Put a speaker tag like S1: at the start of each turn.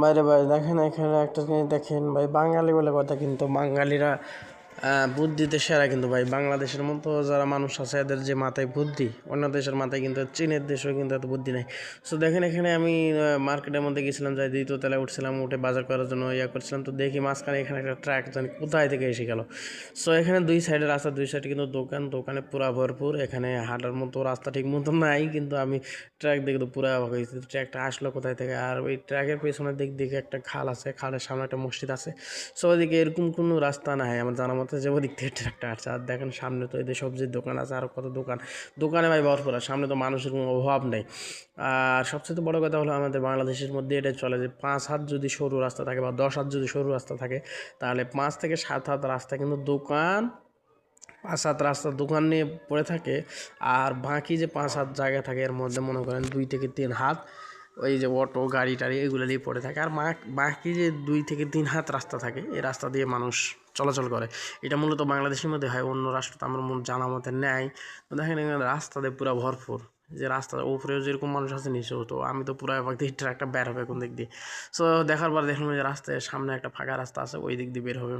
S1: বাইরে বাইরে দেখেন এখানে একটা জিনিস দেখেন ভাই, বাঙালি বলে কথা, কিন্তু বাঙালিরা বুদ্ধিতে সেরা। কিন্তু ভাই বাংলাদেশের মতো যারা মানুষ আছে এদের যে মাথায় বুদ্ধি, অন্য দেশের মাথায় কিন্তু, চীনের দেশেও কিন্তু এত বুদ্ধি নেই। সো দেখেন এখানে আমি মার্কেটের মধ্যে গেছিলাম, যাই দ্বিতীয় তলায় উঠছিলাম, উঠে বাজার করার জন্য করছিলাম, তো দেখি মাঝখানে এখানে একটা ট্রাক জানি কোথায় থেকে এসে গেল। সো এখানে দুই সাইডে রাস্তা, দুই সাইডে কিন্তু দোকান, দোকানে পুরা ভরপুর। এখানে হাঁটার মতো রাস্তা ঠিক মতো নাই, কিন্তু আমি ট্রাক দেখে তো পুরা অবাক হয়েছি, ট্রাকটা আসলো কোথায় থেকে। আর ওই ট্রাকের পেছনের দিক দিকে একটা খাল আছে, খালের সামনে একটা মসজিদ আছে। সো ওইদিকে এরকম কোনো রাস্তা নাই আমার জানার মতে যে ওদিক থেকে ট্রাকটা আসছে। আর দেখেন সামনে তো এদের সবজির দোকান আছে, আর কত দোকান, দোকানে ভাই ভরপুর। আর সামনে তো মানুষের কোনো অভাব নেই। আর সবচেয়ে বড় কথা হলো আমাদের বাংলাদেশের মধ্যে এটা চলে যে 5 হাত যদি সরু রাস্তা থাকে বা 10 হাত যদি সরু রাস্তা থাকে, তাহলে 5 থেকে 7 হাত রাস্তা কিন্তু দোকান, 5 হাত রাস্তা দোকান নিয়ে পড়ে থাকে। আর বাকি যে 5 হাত জায়গা থাকে এর মধ্যে মনে করেন 2 থেকে 3 হাত ওই যে অটো গাড়ি টাড়ি এগুলো দিয়ে পড়ে থাকে। আর বাকি যে 2 থেকে 3 হাত রাস্তা থাকে, এই রাস্তা দিয়ে মানুষ চলাচল করে। এটা মূলত বাংলাদেশের মধ্যে হয়, অন্য রাষ্ট্র তো আমার জানা মতে নেয়। তো দেখেন এখানে রাস্তা দিয়ে পুরো ভরপুর, যে রাস্তার উপরেও যেরকম মানুষ আছে নিচেও। তো আমি তো পুরো এবার দিয়ে ট্রাকটা বের হবে কোন দিক দিয়ে। সো দেখার পর দেখলাম যে রাস্তায় সামনে একটা ফাঁকা রাস্তা আছে, ওই দিক দিয়ে বের হবে।